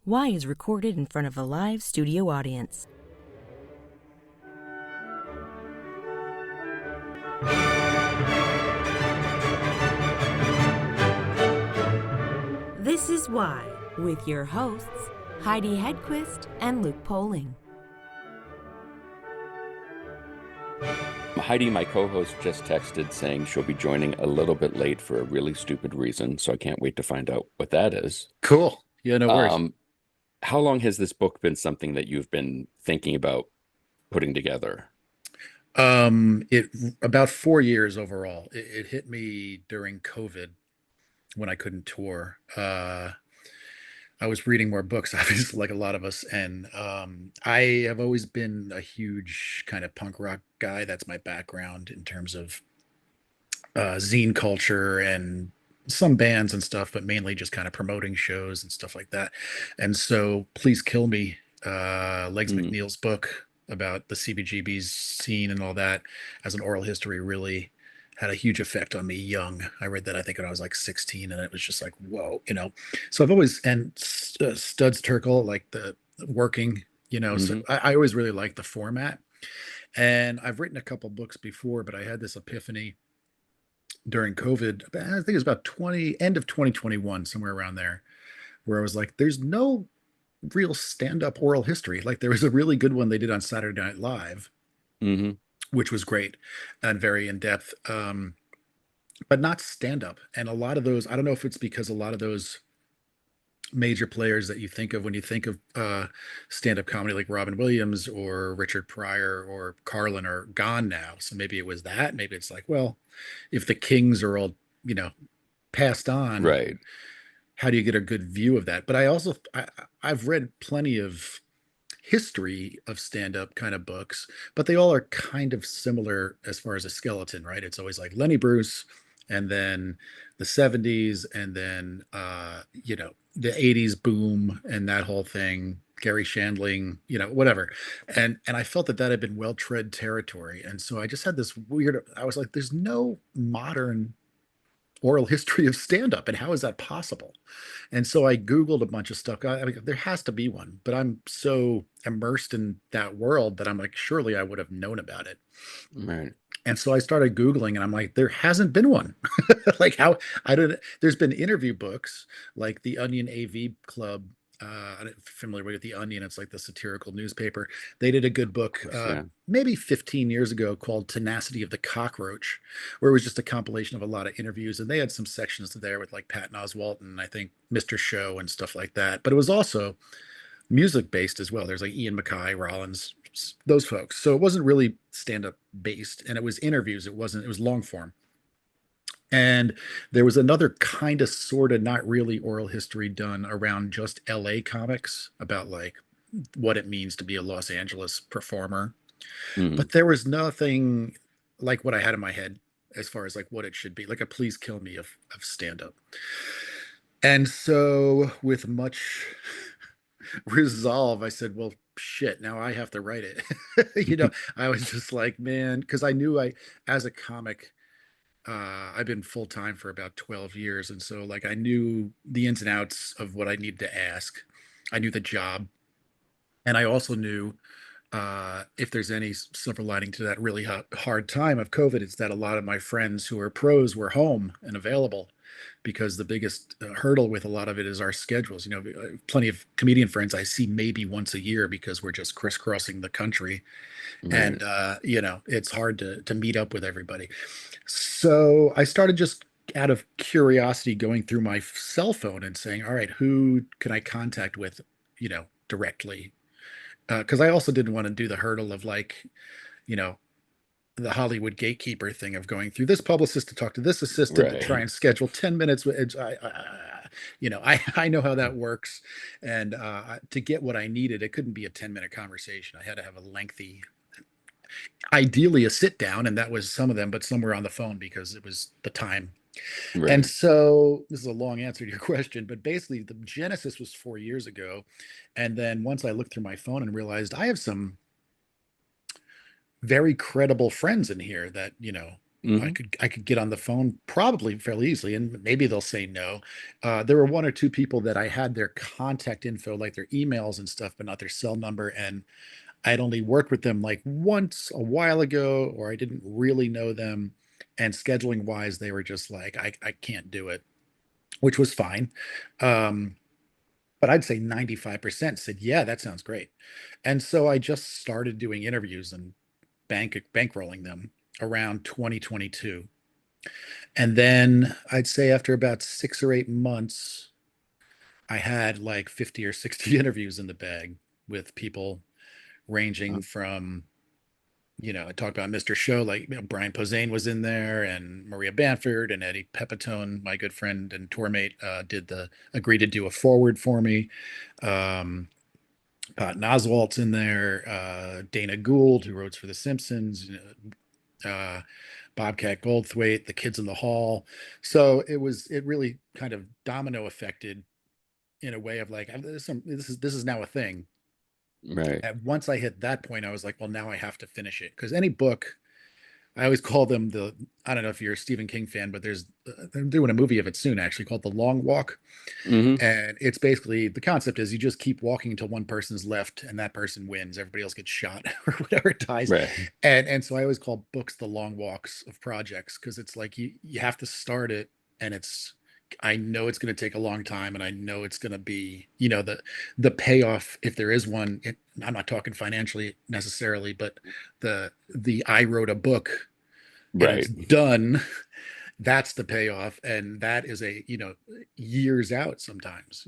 Why is recorded in front of a live studio audience. This is Why, with your hosts, Heidi Hedquist and Luke Poling. Heidi, my co-host, just texted saying she'll be joining a little bit late for a really stupid reason, so I can't wait to find out what that is. Cool. Yeah, no worries. How long has this book been something that you've been thinking about putting together? It about 4 years overall. It hit me during COVID when I couldn't tour. I was reading more books, obviously, like a lot of us, and I have always been a huge kind of punk rock guy. That's my background in terms of zine culture and some bands and stuff, but mainly just kind of promoting shows and stuff like that. And so, Please Kill Me, Legs Mm, McNeil's book about the CBGB's scene and all that, as an oral history, really had a huge effect on me young. I read that I think when I was like 16, and it was just like, whoa. So I've always, and Studs Terkel, like the working, so hmm I always really liked the format. And I've written a couple books before, but I had this epiphany during COVID. I think it was about end of 2021, somewhere around there, where I was like, there's no real stand-up oral history. Like there was a really good one they did on Saturday Night Live, hmm which was great and very in-depth, but not stand-up. And a lot of those, I don't know if it's because a lot of those major players that you think of when you think of stand-up comedy, like Robin Williams or Richard Pryor or Carlin, are gone now. So maybe it was that. Maybe it's like, well, if the kings are all, you know, passed on, Right. how do you get a good view of that? But I've read plenty of history of stand-up kind of books, but they all are kind of similar as far as a skeleton, right? It's always like Lenny Bruce, and then the 70s, and then the 80s boom and that whole thing, Gary Shandling, whatever. And I felt that that had been well tread territory. And so I just had this weird, I was like, there's no modern oral history of stand-up, and how is that possible? And so I Googled a bunch of stuff. I mean, there has to be one, but I'm so immersed in that world that I'm like, surely I would have known about it. Right. And so I started Googling, and I'm like, there hasn't been one. Like, how? I don't, there's been interview books like the Onion AV Club. I'm familiar with the Onion. It's like the satirical newspaper. They did a good Of book course, yeah. maybe 15 years ago called Tenacity of the Cockroach, where it was just a compilation of a lot of interviews. And they had some sections there with like Patton Oswalt and I think Mr. Show and stuff like that. But it was also music based as well. There's like Ian MacKaye, Rollins, those folks. So it wasn't really stand up based, and it was interviews. It wasn't. It was long form. And there was another kind of sort of not really oral history done around just LA comics about like what it means to be a Los Angeles performer. hmm But there was nothing like what I had in my head as far as like what it should be, like a Please Kill Me of stand up. And so with much resolve, I said, well, shit, now I have to write it. I was just like, man, because I knew as a comic, I've been full time for about 12 years. And so, like, I knew the ins and outs of what I needed to ask. I knew the job. And I also knew if there's any silver lining to that really hard time of COVID, it's that a lot of my friends who are pros were home and available, because the biggest hurdle with a lot of it is our schedules. Plenty of comedian friends I see maybe once a year because we're just crisscrossing the country, Right. and it's hard to meet up with everybody. So I started just out of curiosity going through my cell phone and saying, all right, who can I contact with, directly? Because I also didn't want to do the hurdle of like, you know, the Hollywood gatekeeper thing of going through this publicist to talk to this assistant to try Right. and schedule 10 minutes. I know how that works. And to get what I needed, it couldn't be a 10-minute conversation. I had to have a lengthy, ideally a sit down, and that was some of them, but some were on the phone because it was the time. And Right. so this is a long answer to your question, but basically the genesis was 4 years ago. And then once I looked through my phone and realized I have some very credible friends in here that, Hmm. I could get on the phone probably fairly easily, and maybe they'll say no. There were one or two people that I had their contact info, like their emails and stuff, but not their cell number. And I'd only worked with them like once a while ago, or I didn't really know them. And scheduling wise, they were just like, I can't do it, which was fine. Um, but I'd say 95% said, yeah, that sounds great. And so I just started doing interviews and bankrolling them around 2022. And then I'd say after about 6 or 8 months, I had like 50 or 60 interviews in the bag with people ranging from, I talked about Mr. Show, like Brian Posehn was in there, and Maria Bamford and Eddie Pepitone, my good friend and tour mate, agreed to do a forward for me. Um, Pat Oswalt's in there, Dana Gould, who wrote for The Simpsons, uh, Bobcat Goldthwait, The Kids in the Hall. So it really kind of domino affected in a way of like, this is now a thing. Right. And once I hit that point, I was like, well, now I have to finish it. Because any book, I always call them I don't know if you're a Stephen King fan, but they're doing a movie of it soon, actually, called The Long Walk. Hmm. And it's basically, the concept is you just keep walking until one person's left and that person wins. Everybody else gets shot or whatever dies. Right. And so I always call books the long walks of projects, because it's like you have to start it, and I know it's going to take a long time, and I know it's going to be, the payoff, if there is one. I'm not talking financially necessarily, but I wrote a book and it's Right. done. That's the payoff, and that is years out sometimes.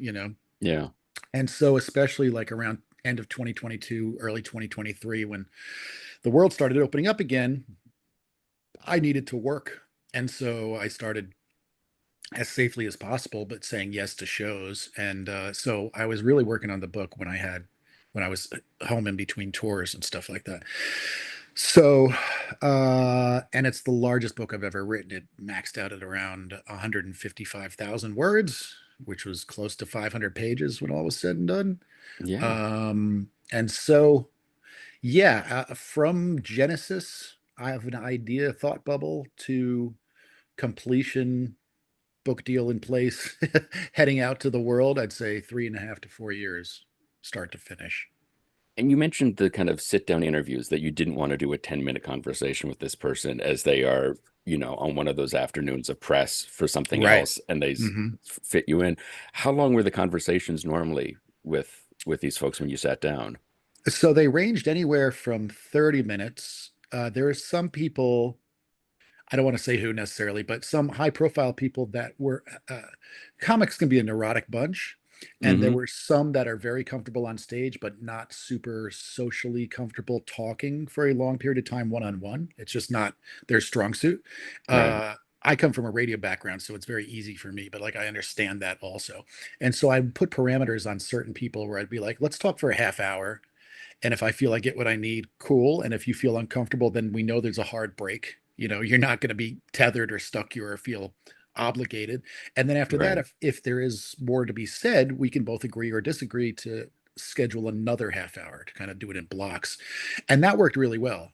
Yeah. And so especially like around end of 2022, early 2023, when the world started opening up again, I needed to work. And so I started as safely as possible, but saying yes to shows. And so I was really working on the book when I was home in between tours and stuff like that. So, and it's the largest book I've ever written. It maxed out at around 155,000 words, which was close to 500 pages when all was said and done. Yeah. And so, yeah, from Genesis, I have an idea, thought bubble, to completion, book deal in place, heading out to the world. I'd say 3.5 to 4 years, start to finish. And you mentioned the kind of sit down interviews that you didn't want to do a 10-minute conversation with this person as they are, on one of those afternoons of press for something Right. else and they Hmm. fit you in. How long were the conversations normally with these folks when you sat down? So they ranged anywhere from 30 minutes. There are some people, I don't want to say who necessarily, but some high profile people that were, comics can be a neurotic bunch. And there Hmm. were some that are very comfortable on stage, but not super socially comfortable talking for a long period of time one on one. It's just not their strong suit. Right. I come from a radio background, so it's very easy for me, but like I understand that also. And so I put parameters on certain people where I'd be like, let's talk for a half hour. And if I feel I get what I need, cool. And if you feel uncomfortable, then we know there's a hard break. You're not going to be tethered or stuck here or feel obligated. And then after that, Right. if there is more to be said, we can both agree or disagree to schedule another half hour to kind of do it in blocks. And that worked really well.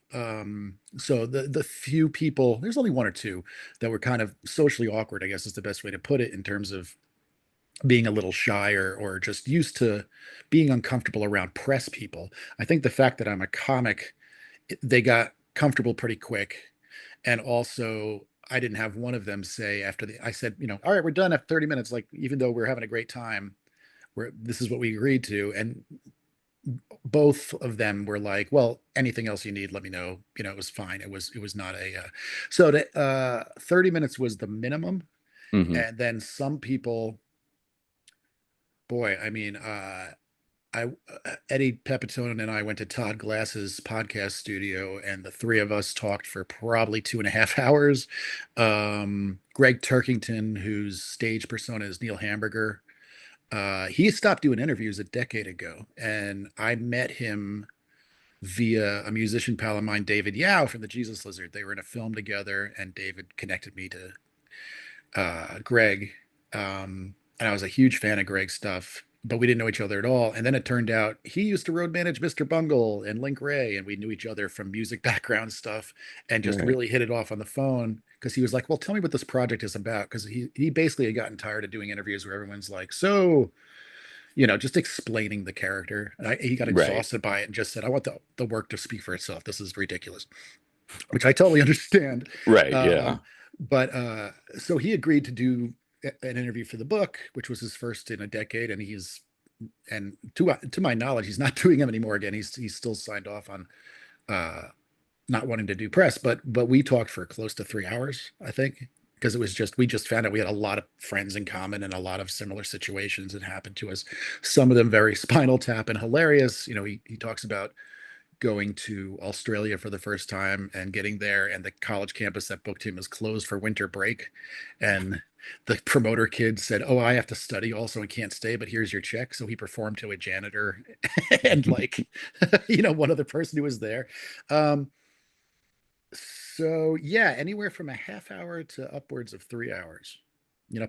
So the few people, there's only one or two that were kind of socially awkward, I guess is the best way to put it, in terms of being a little shy, or just used to being uncomfortable around press people. I think the fact that I'm a comic, they got comfortable pretty quick. And also, I didn't have one of them say after I said, all right, we're done after 30 minutes. Like, even though we're having a great time, this is what we agreed to. And both of them were like, well, anything else you need, let me know. It was fine. It was not so 30 minutes was the minimum. Hmm. And then some people, boy, I mean, Eddie Pepitone and I went to Todd Glass's podcast studio, and the three of us talked for probably 2.5 hours. Greg Turkington, whose stage persona is Neil Hamburger, he stopped doing interviews a decade ago, and I met him via a musician pal of mine, David Yao from the Jesus Lizard. They were in a film together, and David connected me to Greg. And I was a huge fan of Greg's stuff. but we didn't know each other at all. And then it turned out he used to road manage Mr. Bungle and Link Ray, and we knew each other from music background stuff and just Right. really hit it off on the phone because he was like, well, tell me what this project is about. Because he basically had gotten tired of doing interviews where everyone's like, so, just explaining the character. And he got Right. exhausted by it and just said, I want the work to speak for itself. This is ridiculous, which I totally understand. Right. Yeah. Um, but so he agreed to do an interview for the book, which was his first in a decade, and to my knowledge, he's not doing them anymore. Again, he's still signed off on uh, not wanting to do press, but we talked for close to 3 hours, I think, because it was just we just found out we had a lot of friends in common and a lot of similar situations that happened to us. Some of them very Spinal Tap and hilarious. He talks about going to Australia for the first time and getting there, and the college campus that booked him was closed for winter break. And the promoter kid said, "Oh, I have to study also and can't stay, but here's your check." So he performed to a janitor and like, one other person who was there. Um, so yeah, anywhere from a half hour to upwards of 3 hours.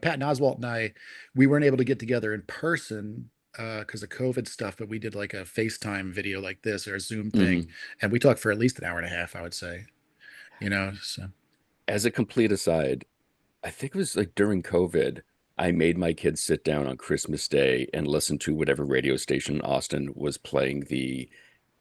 Patton Oswalt and we weren't able to get together in person because of COVID stuff, but we did like a FaceTime video like this or a Zoom thing, Mhm. and we talked for at least an hour and a half, I would say. So As a complete aside, I think it was like during COVID, I made my kids sit down on Christmas Day and listen to whatever radio station in Austin was playing the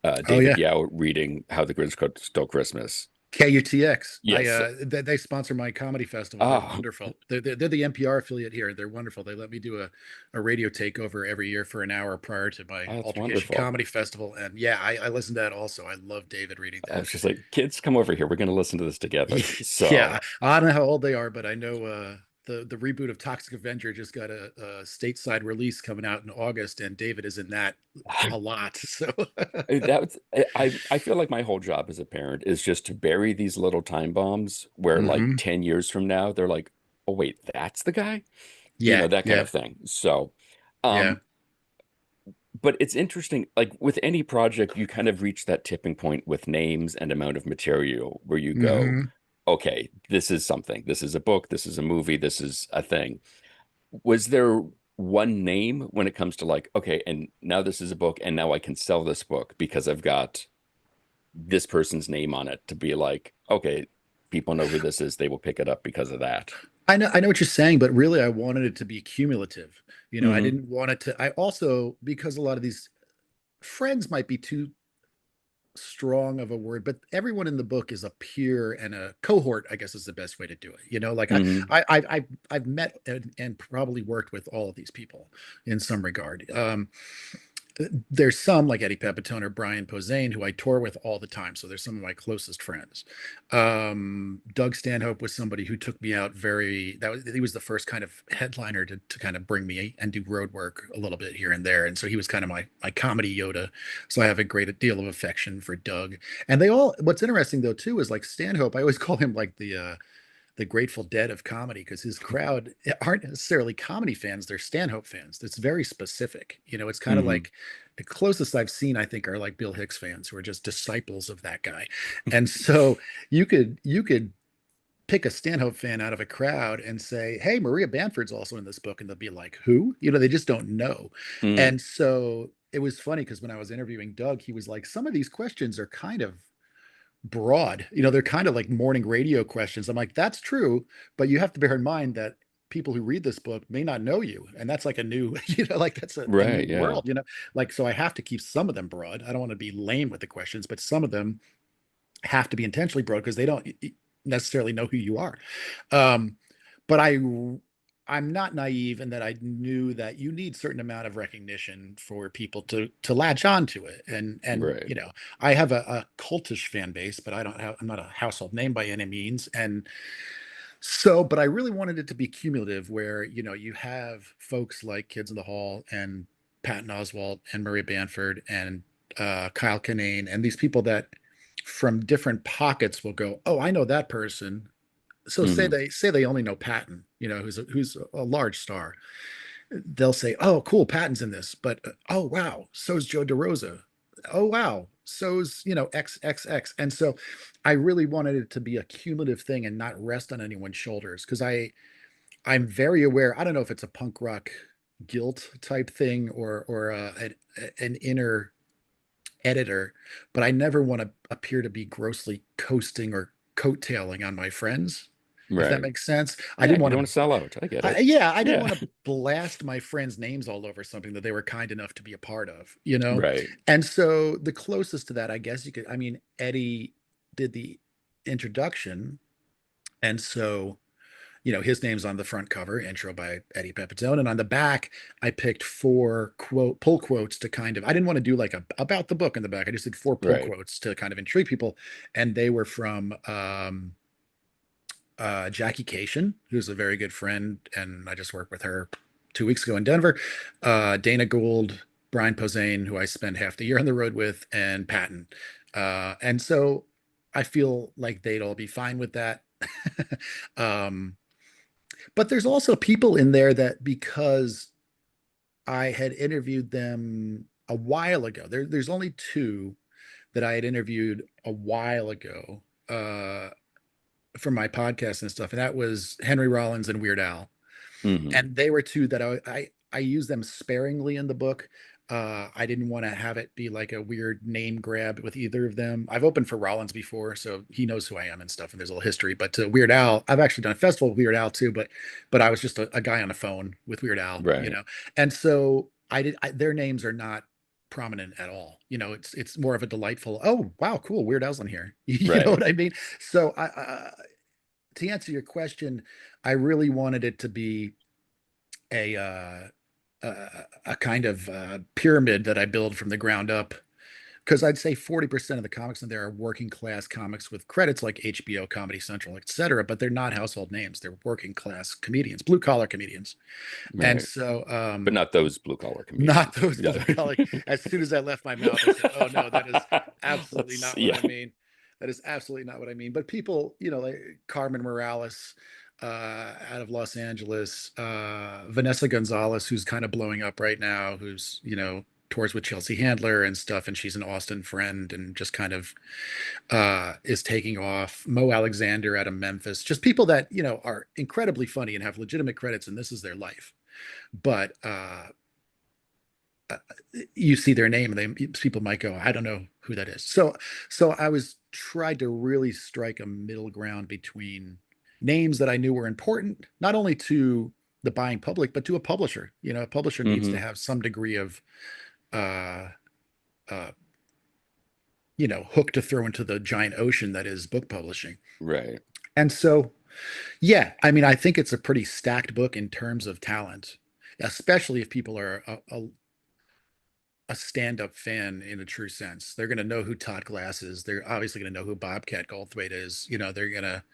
oh David yeah, Yao reading How the Grinch Stole Christmas. KUTX. Yes. They sponsor my comedy festival. They're Oh, wonderful. They're the NPR affiliate here. They're wonderful. They let me do a radio takeover every year for an hour prior to my oh, that's Altercation wonderful. Comedy Festival. And yeah, I listen to that also. I love David reading I that. was just like, kids, come over here. We're going to listen to this together. Yeah, So, I don't know how old they are, but I know the reboot of Toxic Avenger just got a stateside release coming out in August, and David is in that a lot. So That's I feel like my whole job as a parent is just to bury these little time bombs where like hmm 10 years from now they're like, "Oh wait, that's the guy?" yeah, That kind yeah, of thing. So, yeah. um but it's interesting, like with any project you kind of reach that tipping point with names and amount of material where you go, hmm "Okay, this is something. This is a book, this is a movie, this is a thing." Was there one name when it comes to like, okay, and now this is a book and now I can sell this book because I've got this person's name on it to be like, okay, people know who this is. They will pick it up because of that. I know what you're saying, but really, I wanted it to be cumulative. I Hmm. didn't want it to. I also because a lot of these friends might be too strong of a word, but everyone in the book is a peer and a cohort, I guess is the best way to do it. Like Hmm. I've met and probably worked with all of these people in some regard. There's some like Eddie Pepitone or Brian Posehn who I tour with all the time. So there's some of my closest friends. Doug Stanhope was somebody who took me out he was the first kind of headliner to kind of bring me and do road work a little bit here and there. And so he was kind of my comedy Yoda. So I have a great deal of affection for Doug. And what's interesting though, too, is like Stanhope, I always call him like the Grateful Dead of comedy because his crowd aren't necessarily comedy fans; they're Stanhope fans. It's very specific. It's kind of Hmm. like the closest I've seen, I think, are like Bill Hicks fans who are just disciples of that guy. And so you could pick a Stanhope fan out of a crowd and say, "Hey, Maria Bamford's also in this book," and they'll be like, "Who?" They just don't know. Hmm. And so it was funny because when I was interviewing Doug, he was like, "Some of these questions are kind of broad. They're kind of like morning radio questions." I'm like, that's true, but you have to bear in mind that people who read this book may not know you. And that's like a new, like that's a new Right. Yeah. world, like, so I have to keep some of them broad. I don't want to be lame with the questions, but some of them have to be intentionally broad because they don't necessarily know who you are. Um, but I'm not naive in that I knew that you need certain amount of recognition for people to latch on to it. And Right. I have a cultish fan base, but I'm not a household name by any means. And so, but I really wanted it to be cumulative where, you have folks like Kids in the Hall and Patton Oswalt and Murray Banford and Kyle Kinane and these people that from different pockets will go, "Oh, I know that person." So Hmm. say they only know Patton, who's a large star. They'll say, "Oh, cool, Patton's in this," but oh wow, so's Joe DeRosa. Oh wow, so's XXX. And so, I really wanted it to be a cumulative thing and not rest on anyone's shoulders because I'm very aware. I don't know if it's a punk rock, guilt type thing, or an inner editor, but I never want to appear to be grossly coasting or coattailing on my friends, if that Right. makes sense. I Yeah, didn't you want don't want to to sell out. I get it. yeah, I didn't Yeah. want to blast my friends' names all over something that they were kind enough to be a part of, you know? Right. And so the closest to that, I guess you could, I mean, Eddie did the introduction. And so, his name's on the front cover, intro by Eddie Pepitone. And on the back, I picked four pull quotes to kind of, I didn't want to do like about the book in the back. I just did four pull Right. quotes to kind of intrigue people. And they were from, Jackie Cation, who's a very good friend, and I just worked with her 2 weeks ago in Denver. Dana Gould, Brian Posehn, who I spent half the year on the road with, and Patton. And so I feel like they'd all be fine with that. um, but there's also people in there that, because I had interviewed them a while ago, there's only two that I had interviewed a while ago. For my podcast and stuff, and that was Henry Rollins and Weird Al. Hmm. And they were two that I use them sparingly in the book. I didn't want to have it be like a weird name grab with either of them. I've opened for Rollins before, so he knows who I am and stuff, and there's a little history. But Weird Al, I've actually done a festival with Weird Al too, but I was just a guy on the phone with Weird Al, Right. and so their names are not prominent at all. It's more of a delightful, oh wow, cool, Weird Al's on here. You know Right. what I mean? So to answer your question, I really wanted it to be a a kind of pyramid that I build from the ground up. Because I'd say 40% of the comics in there are working class comics with credits like HBO, Comedy Central, etc. But they're not household names. They're working class comedians, blue collar comedians. And Right. so, But not those blue collar not comedians. those Yeah. blue collar. As soon as that left my mouth, I said, "Oh no, that is absolutely That's, not what yeah. I mean. That is absolutely not what I mean." But people, like Carmen Morales, out of Los Angeles, Vanessa Gonzalez, who's kind of blowing up right now, who's tours with Chelsea Handler and stuff, and she's an Austin friend and just kind of is taking off. Mo Alexander out of Memphis, just people that are incredibly funny and have legitimate credits, and this is their life. But you see their name, and people might go, I don't know who that is. So I was tried to really strike a middle ground between names that I knew were important, not only to the buying public, but to a publisher. A publisher needs to Hmm. have some degree of uh uh hook to throw into the giant ocean that is book publishing. Right. And so, yeah, I mean, I think it's a pretty stacked book in terms of talent, especially if people are a stand-up fan in a true sense. They're going to know who Todd Glass is. They're obviously going to know who Bobcat Goldthwait is. They're going to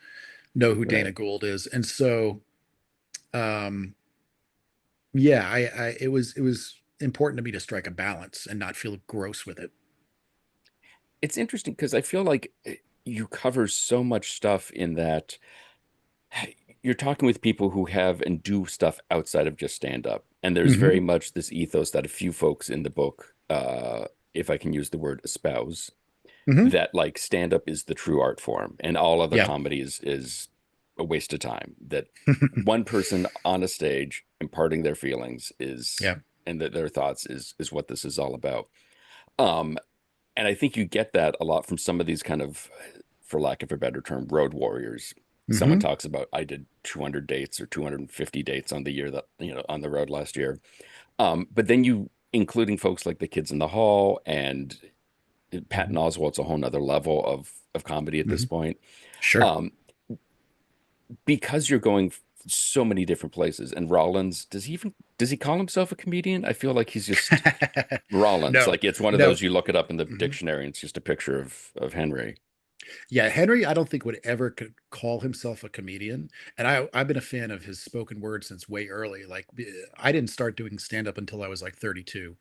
know who Dana Right. Gould is. And so, um, yeah, it was important to me to strike a balance and not feel gross with it. It's interesting because I feel like you cover so much stuff in that you're talking with people who have and do stuff outside of just stand up. And there's Hmm. very much this ethos that a few folks in the book, if I can use the word espouse, Hmm. that like stand up is the true art form and all other Yeah. comedy is a waste of time. That one person on a stage imparting their feelings is Yeah. and their thoughts is what this is all about. Um, and I think you get that a lot from some of these kind of, for lack of a better term, road warriors. Someone Hmm. talks about I did 200 dates or 250 dates on the year that, on the road last year. But then you, including folks like the Kids in the Hall and Patton Hmm. Oswalt's a whole nother level of comedy at this Hmm. point. Sure. Um, because you're going so many different places. And Rollins, does he call himself a comedian? I feel like he's just Rollins. No, Like it's one of no. those you look it up in the Mhm. dictionary and it's just a picture of Henry. Yeah, Henry, I don't think would ever could call himself a comedian. And I've been a fan of his spoken word since way early. Like I didn't start doing stand up until I was like 32.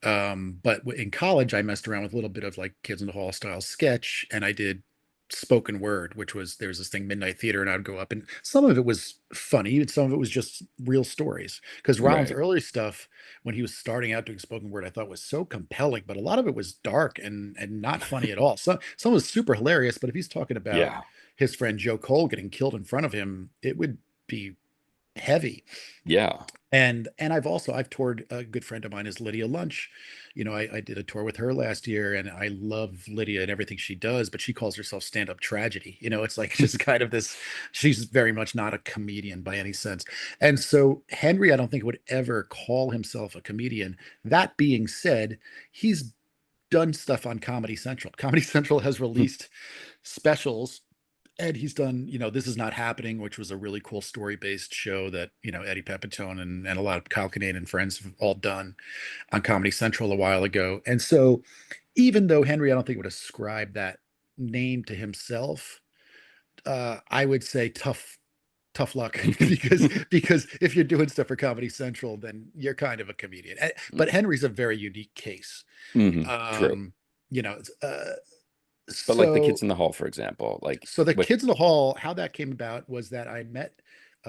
But in college, I messed around with a little bit of like Kids in the Hall style sketch, and I did spoken word, which was there's this thing Midnight Theater, and I'd go up, and some of it was funny, and some of it was just real stories. Because Rollins' Right. early stuff, when he was starting out doing spoken word, I thought was so compelling, but a lot of it was dark and not funny at all. Some was super hilarious, but if he's talking about Yeah. his friend Joe Cole getting killed in front of him, it would be heavy. Yeah. And I've toured. A good friend of mine is Lydia Lunch. I did a tour with her last year, and I love Lydia and everything she does, but she calls herself stand-up tragedy. It's like just kind of this, she's very much not a comedian by any sense. And so Henry, I don't think would ever call himself a comedian. That being said, he's done stuff on Comedy Central. Comedy Central has released specials, and he's done, This Is Not Happening, which was a really cool story-based show that, Eddie Pepitone and a lot of Kyle Kinane and friends have all done on Comedy Central a while ago. And so even though Henry, I don't think would ascribe that name to himself, I would say tough luck because if you're doing stuff for Comedy Central, then you're kind of a comedian. But Henry's a very unique case. True. Um, you know, But like the so Kids in the Hall, for example, like so the what? Kids in the Hall, how that came about was that I met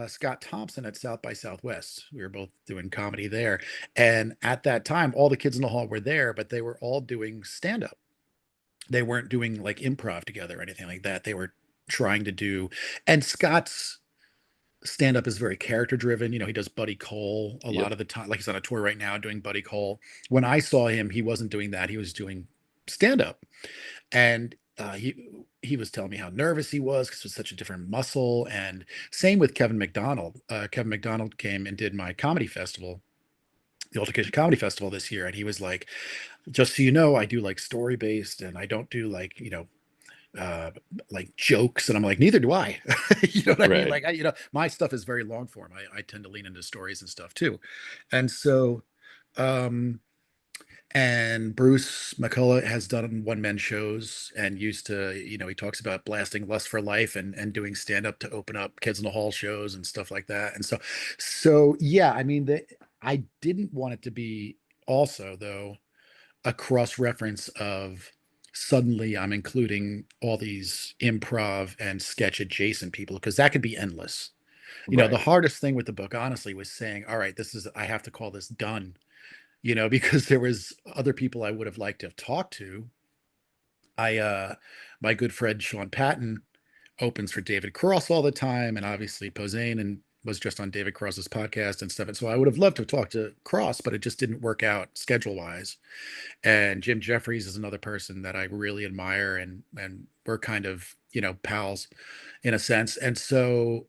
Scott Thompson at South by Southwest. We were both doing comedy there, and at that time, all the Kids in the Hall were there, but they were all doing stand up. They weren't doing like improv together or anything like that. They were trying to do, and Scott's stand up is very character driven. He does Buddy Cole a lot Yep. of the time. Like he's on a tour right now doing Buddy Cole. When I saw him, he wasn't doing that. He was doing stand up, and he was telling me how nervous he was because it was such a different muscle. And same with Kevin McDonald. Kevin McDonald came and did my comedy festival, the Altercation Comedy Festival this year, and he was like, "Just so you know, I do like story based, and I don't do like uh like jokes." And I'm like, neither do I. You know what I mean? Right. Like my stuff is very long form. I tend to lean into stories and stuff too. And so um and Bruce McCullough has done one man shows and used to, he talks about blasting Lust for Life and doing stand up to open up Kids in the Hall shows and stuff like that. And so yeah, I mean, I didn't want it to be also though a cross reference of suddenly I'm including all these improv and sketch adjacent people because that could be endless. The Right. hardest thing with the book, honestly, was saying, all right, I have to call this done, because there was other people I would have liked to have talked to. My good friend Sean Patton opens for David Cross all the time, and obviously Posehn, and was just on David Cross's podcast and stuff. And so I would have loved to talk to Cross, but it just didn't work out schedule wise. And Jim Jeffries is another person that I really admire, and we're kind of, pals in a sense. And so,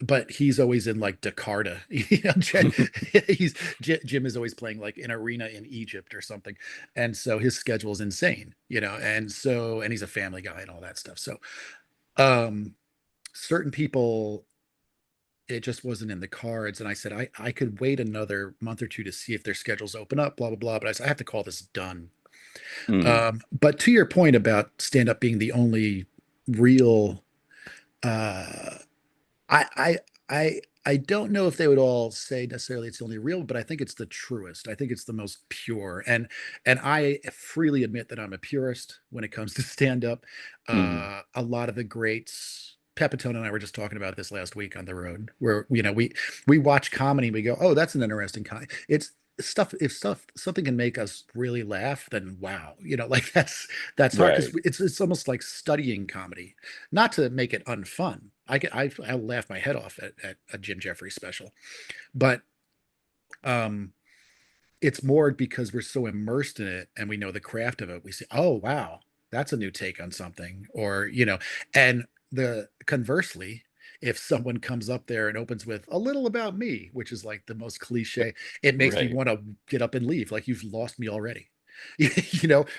but he's always in like Jakarta. Jim is always playing like an arena in Egypt or something, and so his schedule is insane. And he's a family guy and all that stuff. So um, certain people, it just wasn't in the cards. And I said I could wait another month or two to see if their schedules open up, blah blah blah. But I said I have to call this done. Mhm. But to your point about stand up being the only real, uh, I I I don't know if they would all say necessarily it's the only real, but I think it's the truest. I think it's the most pure. And I freely admit that I'm a purist when it comes to stand up. Mhm. A lot of the greats, Pepitone and I were just talking about this last week on the road, where we watch comedy and we go, "Oh, that's an interesting It's stuff. If something can make us really laugh, then wow, like that's hard because Right. it's almost like studying comedy, not to make it unfun. I laugh my head off at a Jim Jeffries special, but um, it's more because we're so immersed in it and we know the craft of it. We say, "Oh wow, that's a new take on something," or and the conversely, if someone comes up there and opens with a little about me, which is like the most cliche, it makes me Right. want to get up and leave. Like you've lost me already.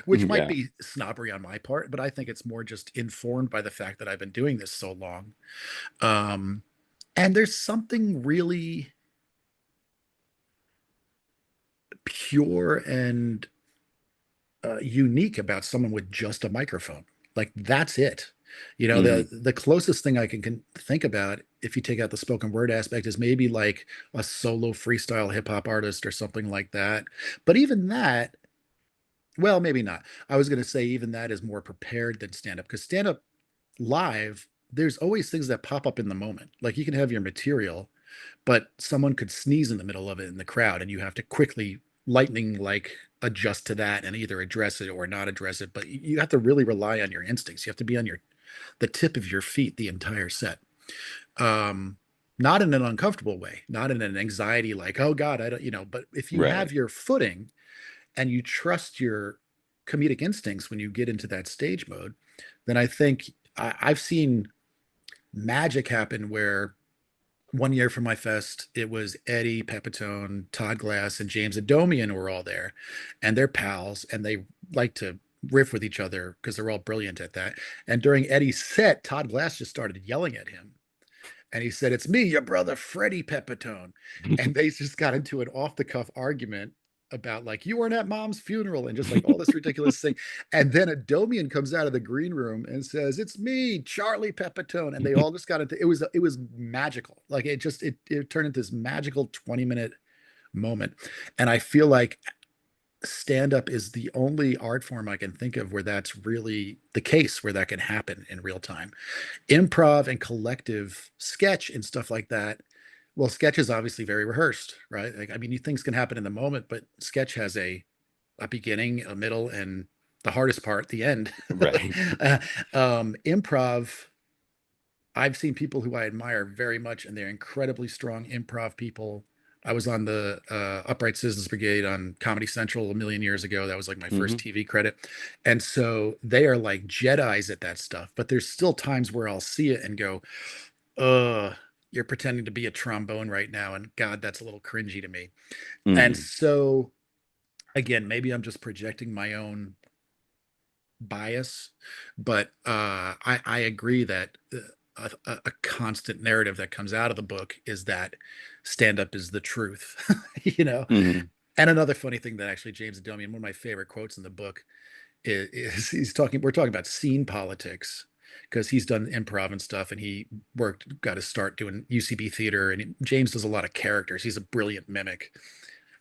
Which might Yeah. be snobbery on my part, but I think it's more just informed by the fact that I've been doing this so long. Um, and there's something really pure and unique about someone with just a microphone. Like that's it. The Mhm. the closest thing I can think about, if you take out the spoken word aspect, is maybe like a solo freestyle hip hop artist or something like that. But even that, well, maybe not. I was going to say even that is more prepared than stand up, because stand up live, there's always things that pop up in the moment. Like you can have your material, but someone could sneeze in the middle of it in the crowd, and you have to quickly lightning like adjust to that and either address it or not address it. But you have to really rely on your instincts. You have to be on the tip of your feet the entire set. um not in an uncomfortable way, not in an anxiety like, oh God, I don't, but if you Right. have your footing and you trust your comedic instincts when you get into that stage mode, then I think I've seen magic happen where one year for my fest, it was Eddie Pepitone, Todd Glass, and James Adomian were all there, and they're pals, and they like to riff with each other because they're all brilliant at that. And during Eddie's set, Todd Glass just started yelling at him, and he said, "It's me, your brother Freddie Pepitone," and they just got into an off the cuff argument about like you weren't at mom's funeral and just like all this ridiculous thing. And then Adomian comes out of the green room and says, "It's me, Charlie Pepitone," and they all just got into it was magical. Like it turned into this magical 20-minute moment. And I feel like stand up is the only art form I can think of where that's really the case, where that can happen in real time. Improv and collective sketch and stuff like that. Well, sketch is obviously very rehearsed, right? Like, I mean, things can happen in the moment, but sketch has a beginning, a middle, and the hardest part, the end. Right. uh, Improv, I've seen people who I admire very much, and they're incredibly strong improv people. I was on the Upright Citizens Brigade on Comedy Central a million years ago. That was like my first Hmm. TV credit. And so they are like Jedis at that stuff. But there's still times where I'll see it and go, you're pretending to be a trombone right now. And God, that's a little cringy to me. And Hmm. so, again, maybe I'm just projecting my own bias, but I agree that a constant narrative that comes out of the book is that stand up is the truth, you know. Hmm. And another funny thing that actually James Adomian, one of my favorite quotes in the book, is he's talking. We're talking about scene politics because he's done improv and stuff, and he got to start doing UCB theater. And James does a lot of characters. He's a brilliant mimic.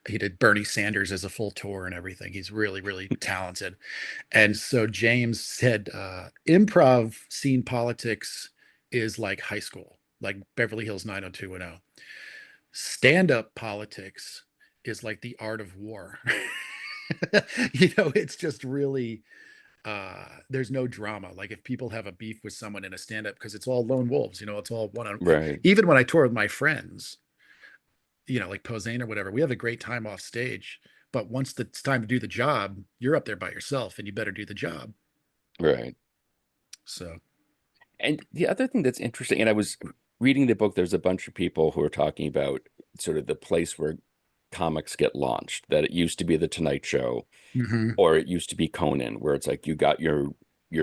He did Bernie Sanders as a full tour and everything. He's really, really talented. And so James said, improv scene politics is like high school, like Beverly Hills 90210. Stand up politics is like the art of war. It's just really, there's no drama. Like if people have a beef with someone in a stand up, because it's all lone wolves, it's all one on, Right. even when I tour with my friends, like Posehn or whatever, we have a great time off stage. But once it's time to do the job, you're up there by yourself and you better do the job. Right. So, And the other thing that's interesting, and I was reading the book, there's a bunch of people who are talking about sort of the place where comics get launched, that it used to be the Tonight Show mhm. or it used to be Conan, where it's like you got your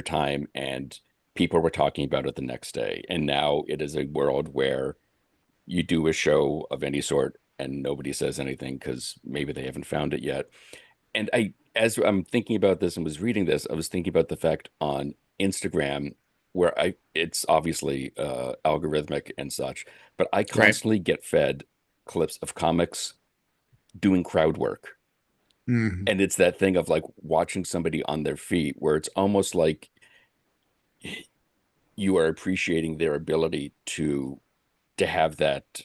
time and people were talking about it the next day. And now it is a world where you do a show of any sort and nobody says anything because maybe they haven't found it yet. And as I'm thinking about this and was reading this, I was thinking about the fact on Instagram where it's obviously algorithmic and such, but I Right. constantly get fed clips of comics doing crowd work. Mhm. And it's that thing of like watching somebody on their feet where it's almost like you are appreciating their ability to have that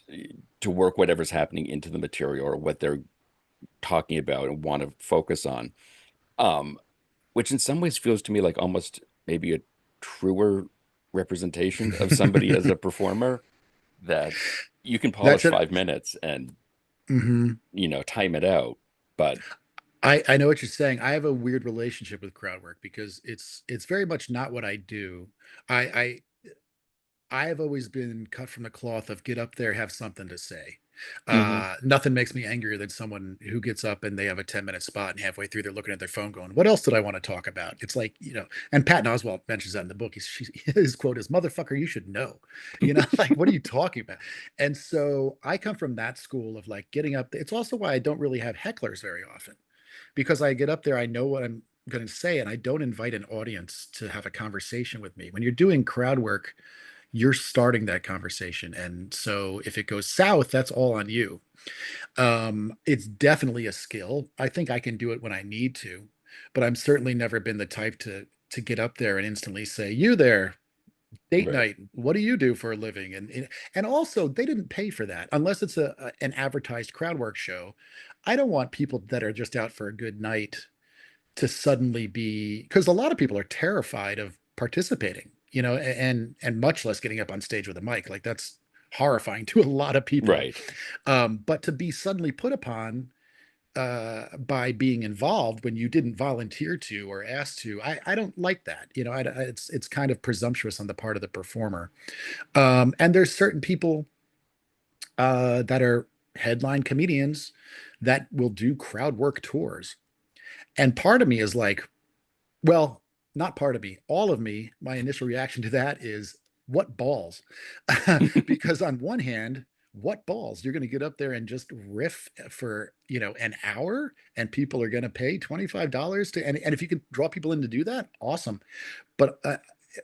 to work whatever's happening into the material or what they're talking about and want to focus on. Um, which in some ways feels to me like almost maybe a truer representation of somebody as a performer, that you can That's polish it. 5 minutes and Mhm. time it out, but I know what you're saying. I have a weird relationship with crowd work because it's very much not what I do. I I have always been cut from the cloth of get up there, have something to say. mhm, Nothing makes me angrier than someone who gets up and they have a 10-minute spot and halfway through they're looking at their phone going, what else did I want to talk about? It's like, and Patton Oswalt mentions that in the book. His quote is, motherfucker, you should know. Like, what are you talking about? And so I come from that school of like getting up. It's also why I don't really have hecklers very often because I get up there, I know what I'm going to say, and I don't invite an audience to have a conversation with me. When you're doing crowd work, you're starting that conversation. And so if it goes south, that's all on you. It's definitely a skill. I think I can do it when I need to, but I'm certainly never been the type to get up there and instantly say, "You there, date right, night, what do you do for a living?" And also they didn't pay for that unless it's an advertised crowd work show. I don't want people that are just out for a good night to suddenly be, because a lot of people are terrified of participating, and much less getting up on stage with a mic. Like that's horrifying to a lot of people. Right. But to be suddenly put upon by being involved when you didn't volunteer to or ask to, I don't like that. It's kind of presumptuous on the part of the performer. And there's certain people that are headline comedians that will do crowd work tours. And part of me is like, well, not part of me, all of me, my initial reaction to that is, what balls? Because on one hand, what balls? You're going to get up there and just riff for, an hour and people are going to pay $25 and if you can draw people in to do that, awesome. But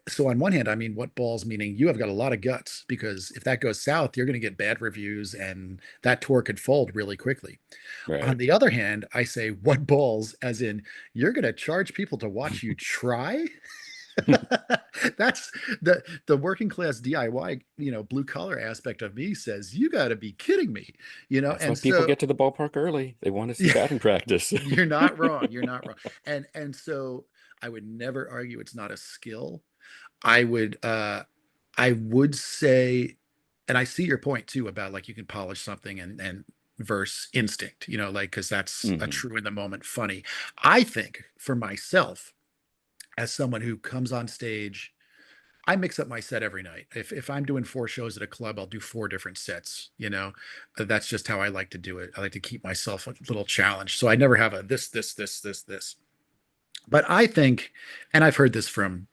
so on one hand, I mean, what balls, meaning you have got a lot of guts, because if that goes south, you're going to get bad reviews and that tour could fold really quickly. On Right. the other hand, I say, what balls, as in you're going to charge people to watch you try? That's the working class DIY, blue collar aspect of me says, you got to be kidding me, That's why and people so get to the ballpark early. They want to see yeah, batting practice. you're not wrong. You're not wrong. And so I would never argue it's not a skill. I would I would say, and I see your point too about like you can polish something and verse instinct, like because that's a Hmm. true in the moment funny. I think for myself, as someone who comes on stage, I mix up my set every night. If I'm doing 4 shows at a club, I'll do 4 different sets. That's just how I like to do it. I like to keep myself a little challenged. So I never have a this. But I think, and I've heard this from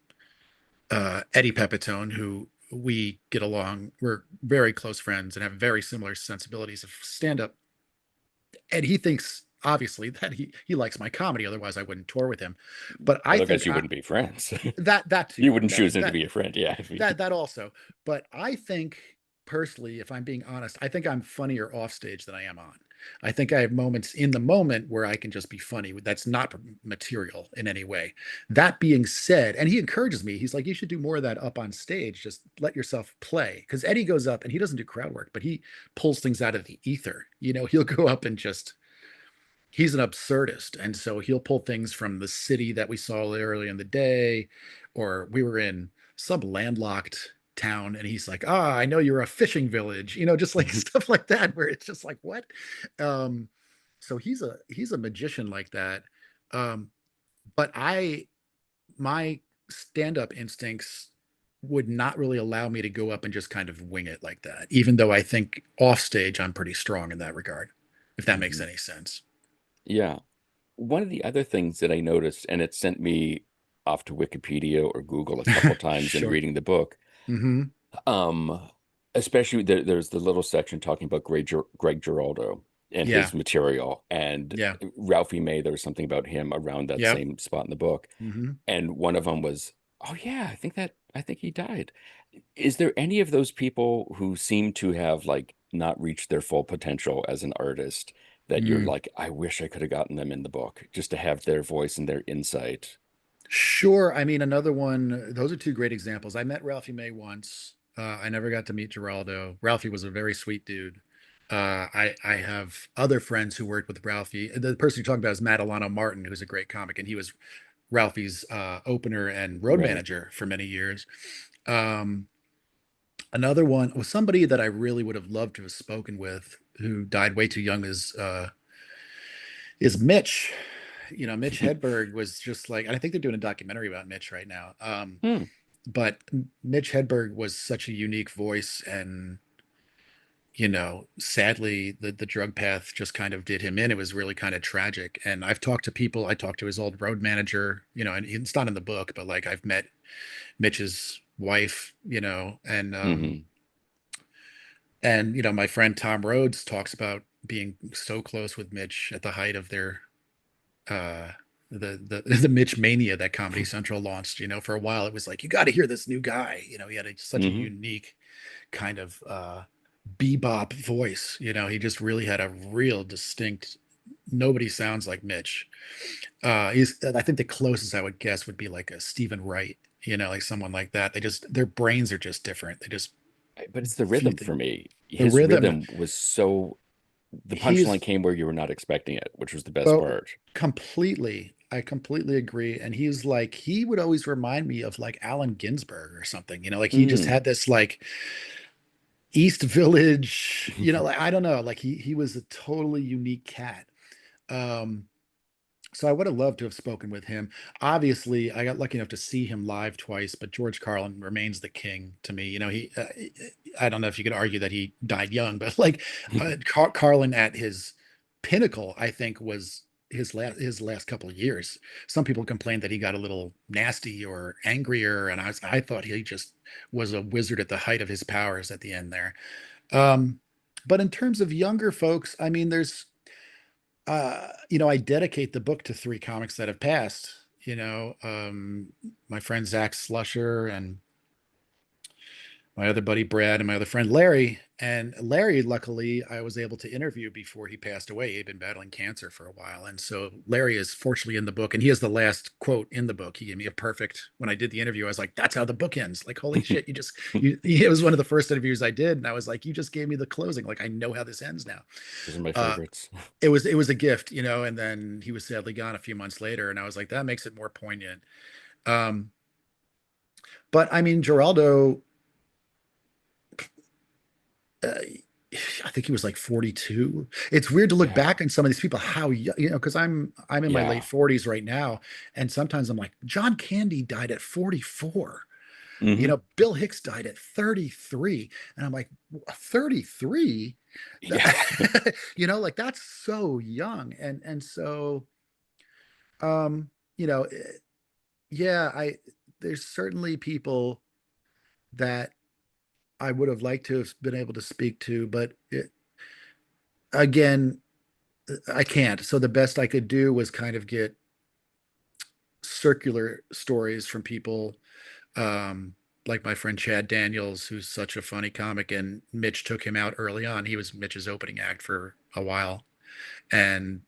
Eddie Pepitone, who we get along. We're very close friends and have very similar sensibilities of stand up. And he thinks obviously that he likes my comedy. Otherwise, I wouldn't tour with him. But I Otherwise, think you wouldn't be friends. that You too, wouldn't that choose him to that be a friend. Yeah. that also. But I think personally, if I'm being honest, I think I'm funnier off stage than I am on. I think I have moments in the moment where I can just be funny. That's not material in any way. That being said, and he encourages me, he's like, you should do more of that up on stage. Just let yourself play. Because Eddie goes up and he doesn't do crowd work, but he pulls things out of the ether. He'll go up and just, he's an absurdist. And so he'll pull things from the city that we saw early in the day, or we were in some landlocked town and he's like, I know you're a fishing village, just like stuff like that, where it's just like, what? Um, so he's a magician like that. Um, but my stand-up instincts would not really allow me to go up and just kind of wing it like that, even though I think off stage I'm pretty strong in that regard, if that makes Hmm. any sense. Yeah. One of the other things that I noticed, and it sent me off to Wikipedia or Google a couple times in Sure. reading the book, Hmm. um, especially there's the little section talking about Greg Giraldo and Yeah. his material, and Yeah. Ralphie May. There was something about him around that Yep. same spot in the book, Hmm. and one of them was, oh yeah, I think he died. Is there any of those people who seem to have like not reached their full potential as an artist that you're Mm. like, I wish I could have gotten them in the book just to have their voice and their insight? Sure. I mean, another one, those are two great examples. I met Ralphie May once. I never got to meet Geraldo. Ralphie was a very sweet dude. I have other friends who worked with Ralphie. The person you're talking about is Matt Alano Martin, who's a great comic, and he was Ralphie's opener and road Right. manager for many years. Um, Another one was somebody that I really would have loved to have spoken with, who died way too young, is Mitch. Mitch Hedberg was just like, and I think they're doing a documentary about Mitch right now. Hmm. But Mitch Hedberg was such a unique voice, and sadly, the drug path just kind of did him in. It was really kind of tragic. And I've talked to people. I talked to his old road manager, and it's not in the book, but like I've met Mitch's wife, Hmm. and my friend Tom Rhodes talks about being so close with Mitch at the height of their uh the Mitch mania that Comedy Central launched. For a while it was like, you got to hear this new guy. He had such a Hmm. unique kind of bebop voice. He just really had a real distinct, nobody sounds like Mitch. He's, I think the closest I would guess would be like a Stephen Wright, like someone like that. Their brains are just different. They just But it's the view rhythm things. for me. The His rhythm, rhythm was so, the punchline he's came where you were not expecting it, which was the best well, part. completely. I completely agree. And he's like, he would always remind me of like Allen Ginsberg or something, like he just Mm. had this like East Village, like I don't know, like he was a totally unique cat. Um, so I would have loved to have spoken with him. Obviously, I got lucky enough to see him live twice, but George Carlin remains the king to me. I don't know if you could argue that he died young, but like Carlin at his pinnacle, I think was his last couple of years. Some people complained that he got a little nasty or angrier, and I thought he just was a wizard at the height of his powers at the end there. Um, but in terms of younger folks, I mean, I dedicate the book to three comics that have passed. My friend Zach Slusher and my other buddy Brad and my other friend Larry. And Larry, luckily, I was able to interview before he passed away. He'd been battling cancer for a while. And so Larry is fortunately in the book, and he has the last quote in the book. He gave me a perfect, when I did the interview, I was like, that's how the book ends. Like, holy shit, it was one of the first interviews I did. And I was like, you just gave me the closing. Like, I know how this ends now. Those are my Uh, favorites. it was a gift, and then he was sadly gone a few months later. And I was like, that makes it more poignant. Um, but I mean, Geraldo, uh, I think he was like 42. It's weird to look Yeah. back on some of these people, how because I'm in my late Yeah. 40s right now, and sometimes I'm like, John Candy died at 44. Hmm. Bill Hicks died at 33, and I'm like, 33? Yeah. Like that's so young, and so um, you know, eh, yeah, I there's certainly people that I would have liked to have been able to speak to, but again, I can't. So the best I could do was kind of get circular stories from people, um, like my friend Chad Daniels, who's such a funny comic, and Mitch took him out early on. He was Mitch's opening act for a while, and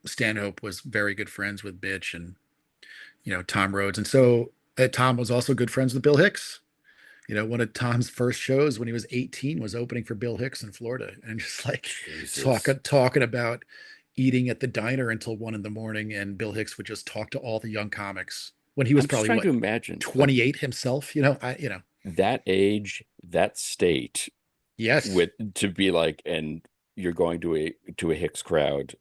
Stanhope was very good friends with Mitch, and Tom Rhodes, and so Tom was also good friends with Bill Hicks. One of Tom's first shows when he was 18 was opening for Bill Hicks in Florida, and just like Jesus. talking about eating at the diner until 1 in the morning, and Bill Hicks would just talk to all the young comics when he was I'm just probably trying to what, imagine, like 28 himself. that age, that state, Yes. with to be like, and you're going to a Hicks crowd.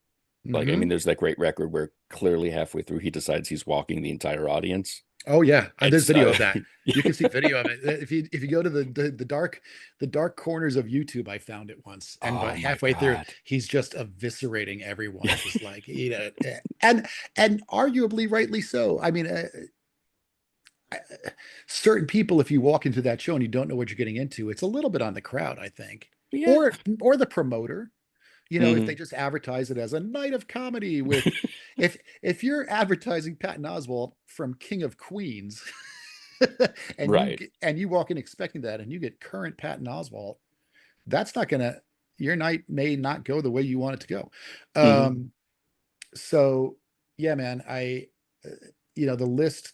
Like, I mean, Hmm. there's that great record where clearly halfway through he decides he's walking the entire audience. Oh yeah, And there's video so, of that. You yeah. can see video of it if you go to the dark corners of YouTube. I found it once, and by Oh my halfway through, God. he's just eviscerating everyone, just like and arguably rightly so. I mean, uh, certain people, if you walk into that show and you don't know what you're getting into, it's a little bit on the crowd, I think, Yeah. or the promoter. If they Hmm. just advertise it as a night of comedy with, if you're advertising Patton Oswalt from King of Queens, and Right. you walk in expecting that, and you get current Patton Oswalt, that's not gonna your night may not go the way you want it to go. Hmm. Um, so yeah, man, the list.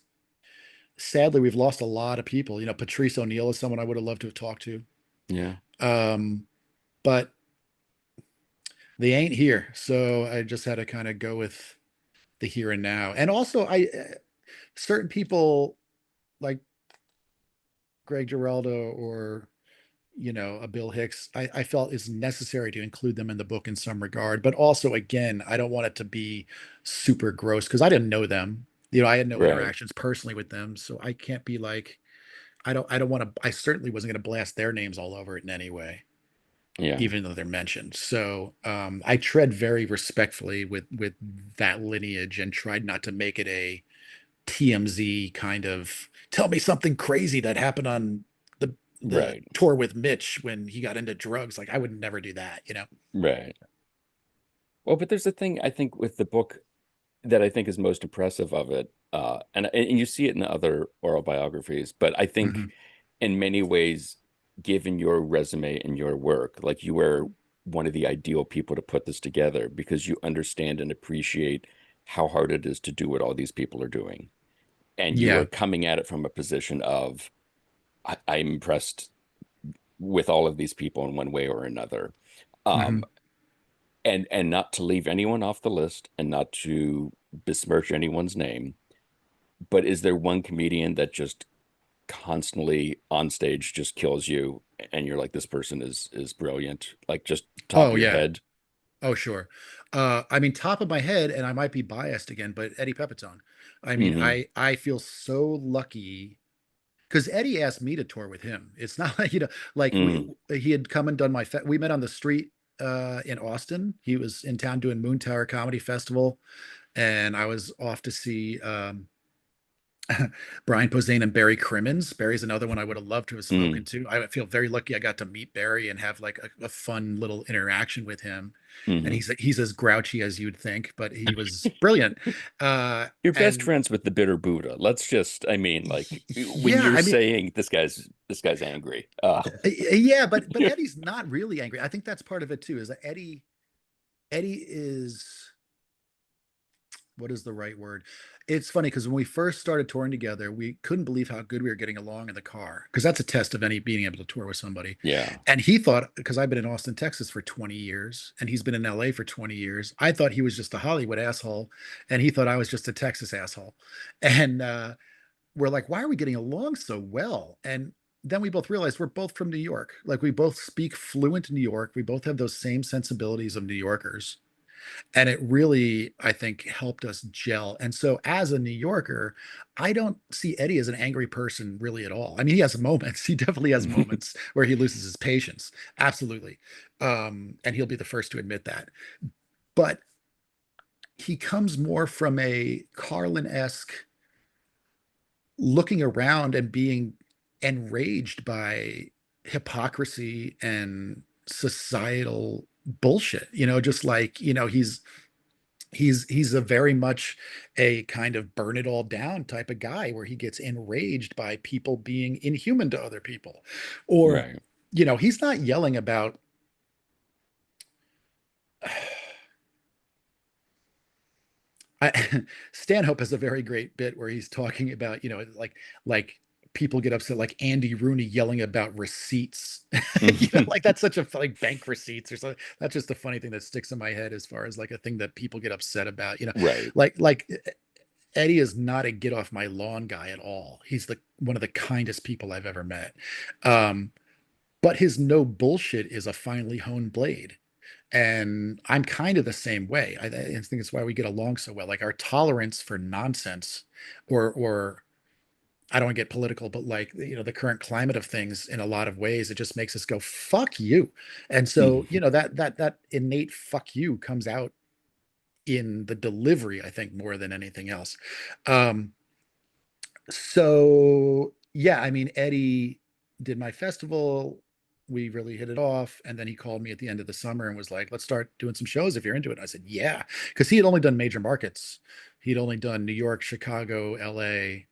Sadly, we've lost a lot of people. Patrice O'Neill is someone I would have loved to have talked to. Yeah. Um, but they ain't here, so I just had to kind of go with the here and now. And also, certain people like Greg Giraldo or a Bill Hicks, I felt is necessary to include them in the book in some regard. But also, again, I don't want it to be super gross because I didn't know them. I had no Right. interactions personally with them, so I can't be like, I don't want to. I certainly wasn't going to blast their names all over it in any way, Yeah. even though they're mentioned. So I tread very respectfully with that lineage and tried not to make it a TMZ kind of tell me something crazy that happened on the Right. tour with Mitch when he got into drugs. Like I would never do that. Right. Well, but there's a thing I think with the book that I think is most impressive of it, and you see it in other oral biographies, but I think Hmm. in many ways, given your resume and your work, like you are one of the ideal people to put this together because you understand and appreciate how hard it is to do what all these people are doing. And you Yeah. are coming at it from a position of, I'm impressed with all of these people in one way or another. Um, Hmm. and not to leave anyone off the list and not to besmirch anyone's name, but is there one comedian that just constantly on stage just kills you, and you're like, this person is brilliant, like just top Oh of your yeah. head? Oh sure. I mean, top of my head, and I might be biased again, but Eddie Pepitone. I mean, Hmm. I feel so lucky because Eddie asked me to tour with him. It's not like, like Mm. he had come and done we met on the street in Austin. He was in town doing Moon Tower Comedy Festival, and I was off to see Brian Posehn and Barry Crimmins. Barry's another one I would have loved to have spoken Mm. to. I feel very lucky I got to meet Barry and have like a fun little interaction with him. And Hmm. he's as grouchy as you'd think, but he was brilliant. You're best And friends with the bitter Buddha. Let's just, I mean, like when yeah, you're I mean, saying this guy's angry. yeah, but Eddie's not really angry. I think that's part of it too. Is that Eddie is, what is the right word? It's funny because when we first started touring together, we couldn't believe how good we were getting along in the car, because that's a test of any being able to tour with somebody. Yeah. And he thought, because I've been in Austin, Texas for 20 years, and he's been in LA for 20 years, I thought he was just a Hollywood asshole, and he thought I was just a Texas asshole. And we're like, why are we getting along so well? And then we both realized we're both from New York. Like, we both speak fluent New York. We both have those same sensibilities of New Yorkers, and it really, I think, helped us gel. And so as a New Yorker, I don't see Eddie as an angry person really at all. I mean, he has moments. He definitely has moments where he loses his patience, absolutely. And he'll be the first to admit that. But he comes more from a Carlin-esque looking around and being enraged by hypocrisy and societal bullshit, just like, he's a very much a kind of burn it all down type of guy, where he gets enraged by people being inhuman to other people. Or, Right. he's not yelling about Stanhope has a very great bit where he's talking about, like people get upset, like Andy Rooney yelling about receipts. Like that's such a like bank receipts or something. That's just a funny thing that sticks in my head as far as like a thing that people get upset about. Right. Like Eddie is not a get off my lawn guy at all. He's the one of the kindest people I've ever met. Um, but his no bullshit is a finely honed blade. And I'm kind of the same way. I think it's why we get along so well. Like our tolerance for nonsense, or I don't want to get political, but like, the current climate of things in a lot of ways, it just makes us go, fuck you. And so, that innate fuck you comes out in the delivery, I think, more than anything else. Um, so yeah, I mean, Eddie did my festival. We really hit it off. And then he called me at the end of the summer and was like, let's start doing some shows if you're into it. And I said, yeah, because he had only done major markets. He'd only done New York, Chicago, LA.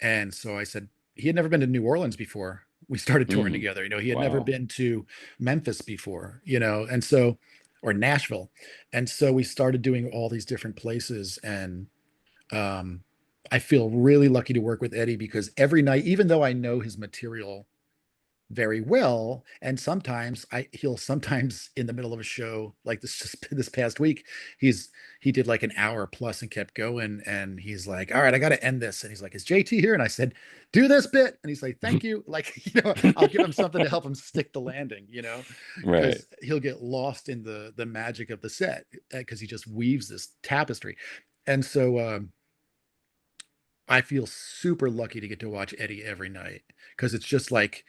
And so I said, he had never been to New Orleans before we started touring Mm. together. He had never Wow. been to Memphis before, and so, or Nashville. And so we started doing all these different places. And um, I feel really lucky to work with Eddie, because every night, even though I know his material very well, and sometimes he'll sometimes in the middle of a show like this, just this past week, he did like an hour plus and kept going, and he's like, all right, I got to end this, and he's like, is JT here? And I said, do this bit. And he's like, thank you. Like, I'll give him something to help him stick the landing, Right. because he'll get lost in the magic of the set, because he just weaves this tapestry. And so I feel super lucky to get to watch Eddie every night, because it's like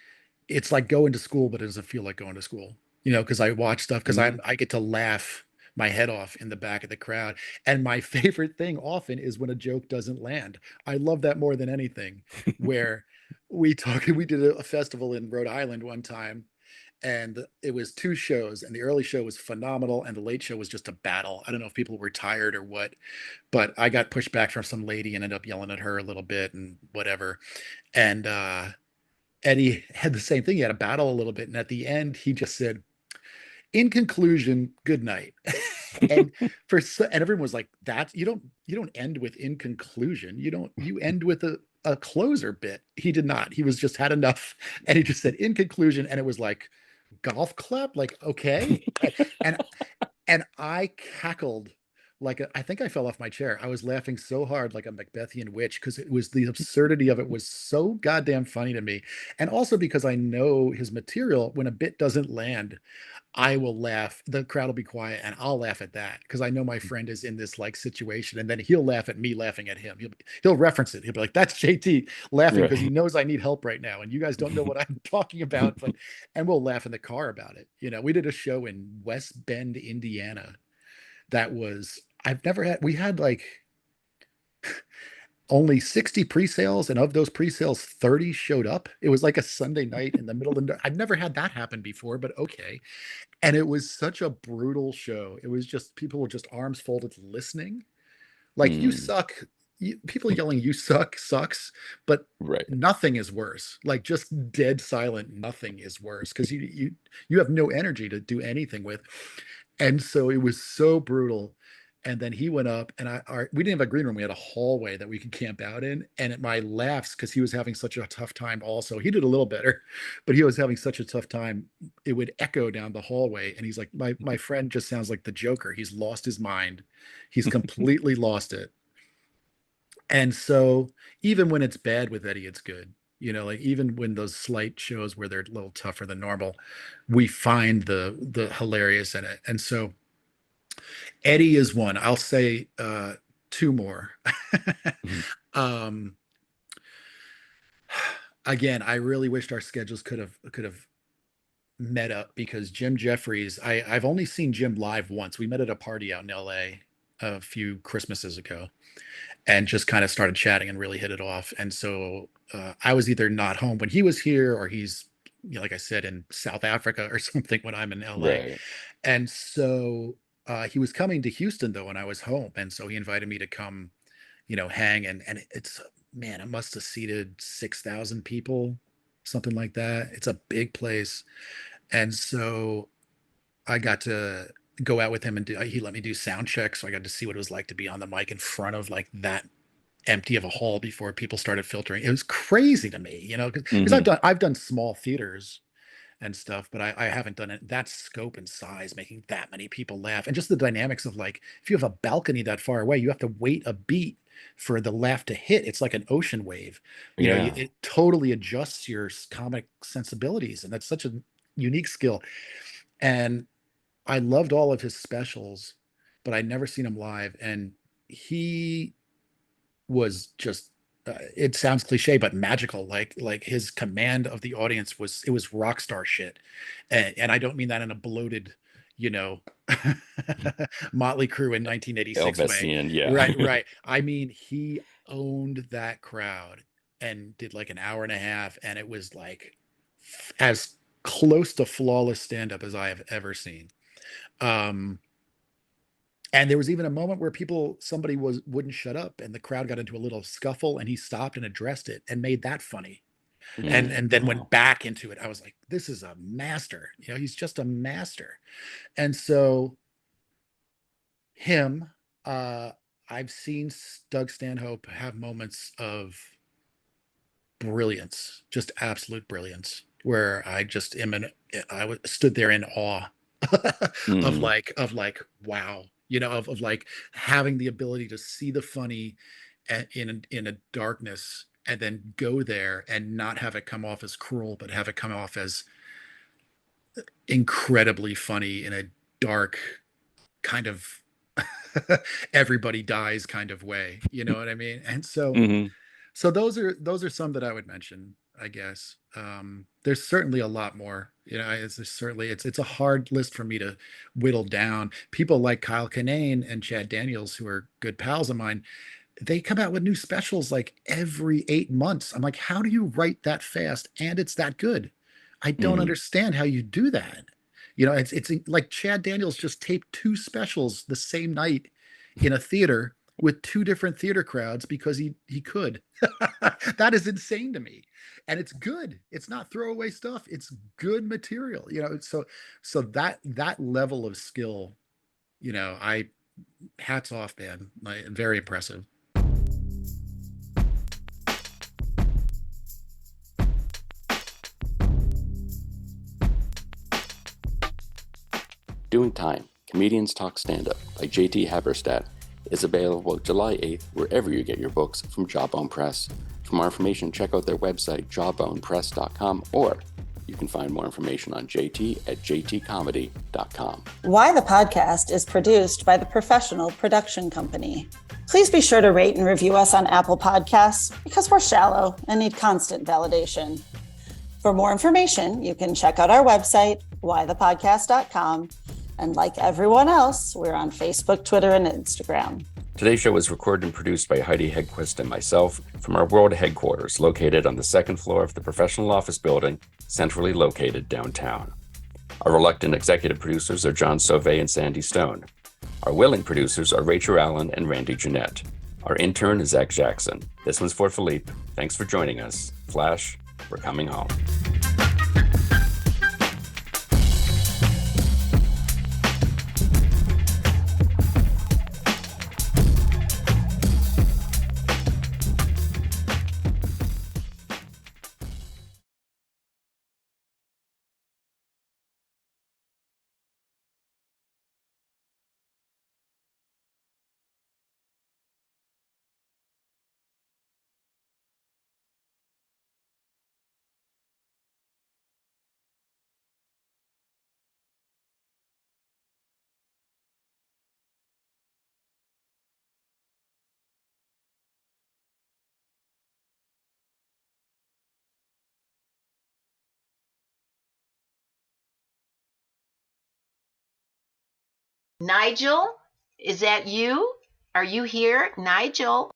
going to school, but it doesn't feel like going to school, because I watch stuff, because Mm. I get to laugh my head off in the back of the crowd. And my favorite thing often is when a joke doesn't land. I love that more than anything, where we did a festival in Rhode Island one time, and it was two shows, and the early show was phenomenal, and the late show was just a battle. I don't know if people were tired or what, but I got pushed back from some lady and ended up yelling at her a little bit and whatever. And Eddie had the same thing. He had a battle a little bit, and at the end, he just said, "In conclusion, good night." and and everyone was like, "That you don't end with in conclusion. You end with a closer bit." He did not. He was just had enough, and he just said, "In conclusion," and it was like golf clap, like okay, and and I cackled I think I fell off my chair. I was laughing so hard like a Macbethian witch because it was the absurdity of it was so goddamn funny to me. And also because I know his material, when a bit doesn't land, I will laugh. The crowd will be quiet and I'll laugh at that because I know my friend is in this like situation and then he'll laugh at me laughing at him. He'll reference it. He'll be like, that's JT laughing because he Right. knows I need help right now. And you guys don't know what I'm talking about, but and we'll laugh in the car about it. We did a show in West Bend, Indiana that was I've never had we had like only 60 pre-sales, and of those pre-sales 30 showed up. It was like a Sunday night in the middle of the I've never had that happen before, but okay. And it was such a brutal show. It was just people were just arms folded listening. Like you Mm, suck. People yelling you suck sucks, but right. nothing is worse. Like just dead silent, nothing is worse because you have no energy to do anything with. And so it was so brutal. And then he went up, and we didn't have a green room. We had a hallway that we could camp out in. And at my laughs, because he was having such a tough time, also, he did a little better, but he was having such a tough time. It would echo down the hallway. And he's like, my friend just sounds like the Joker. He's lost his mind. He's completely lost it. And so even when it's bad with Eddie, it's good. Like even when those slight shows where they're a little tougher than normal, we find the hilarious in it. And so Eddie is one. I'll say two more. Mhm. um, again, I really wished our schedules could have met up because Jim Jeffries, I've only seen Jim live once. We met at a party out in LA a few Christmases ago and just kind of started chatting and really hit it off. And so I was either not home when he was here or he's, like I said, in South Africa or something when I'm in LA. Right. And so he was coming to Houston though when I was home. And so he invited me to come, hang and it's man, it must have seated 6,000 people, something like that. It's a big place. And so I got to go out with him and he let me do sound checks. So I got to see what it was like to be on the mic in front of like that empty of a hall before people started filtering. It was crazy to me, because Hmm. I've done small theaters and stuff, but I haven't done it that scope and size, making that many people laugh. And just the dynamics of like, if you have a balcony that far away, you have to wait a beat for the laugh to hit. It's like an ocean wave. Yeah. It totally adjusts your comic sensibilities. And that's such a unique skill. And I loved all of his specials, but I'd never seen him live. And he was just it sounds cliche but magical, like his command of the audience was rock star shit. And I don't mean that in a bloated, you know Motley Crue in 1986 way. Elvesian. Yeah. Right, I mean he owned that crowd and did like an hour and a half, and it was like as close to flawless stand-up as I have ever seen. um and there was even a moment where somebody wouldn't shut up and the crowd got into a little scuffle and he stopped and addressed it and made that funny. And Mm, then went wow. back into it. I was like, this is a master. He's just a master. And so him, uh, I've seen Doug Stanhope have moments of brilliance, just absolute brilliance, where I just am stood there in awe Hmm. of like wow, of like having the ability to see the funny in a darkness and then go there and not have it come off as cruel, but have it come off as incredibly funny in a dark kind of everybody dies kind of way. You know what I mean? And so Hmm. those are some that I would mention, I guess. There's certainly a lot more. It's a hard list for me to whittle down. People like Kyle Kinane and Chad Daniels, who are good pals of mine, they come out with new specials like every 8 months. I'm like, how do you write that fast and it's that good? I don't Hmm. understand how you do that. It's like Chad Daniels just taped two specials the same night in a theater with two different theater crowds because he could. That is insane to me. And it's good. It's not throwaway stuff. It's good material. So that level of skill, I hats off, man. Very impressive. Doing time. Comedians Talk Stand-Up by JT Habersaat is available July 8th wherever you get your books from Jawbone Press. For more information, check out their website, jawbonepress.com, or you can find more information on JT at jtcomedy.com. Why the Podcast is produced by the Professional Production Company. Please be sure to rate and review us on Apple Podcasts because we're shallow and need constant validation. For more information, you can check out our website, whythepodcast.com. And like everyone else, we're on Facebook, Twitter, and Instagram. Today's show was recorded and produced by Heidi Hedquist and myself from our world headquarters located on the second floor of the professional office building, centrally located downtown. Our reluctant executive producers are John Sauvé and Sandy Stone. Our willing producers are Rachel Allen and Randy Jeanette. Our intern is Zach Jackson. This one's for Philippe. Thanks for joining us. Flash, we're coming home. Nigel, is that you? Are you here, Nigel?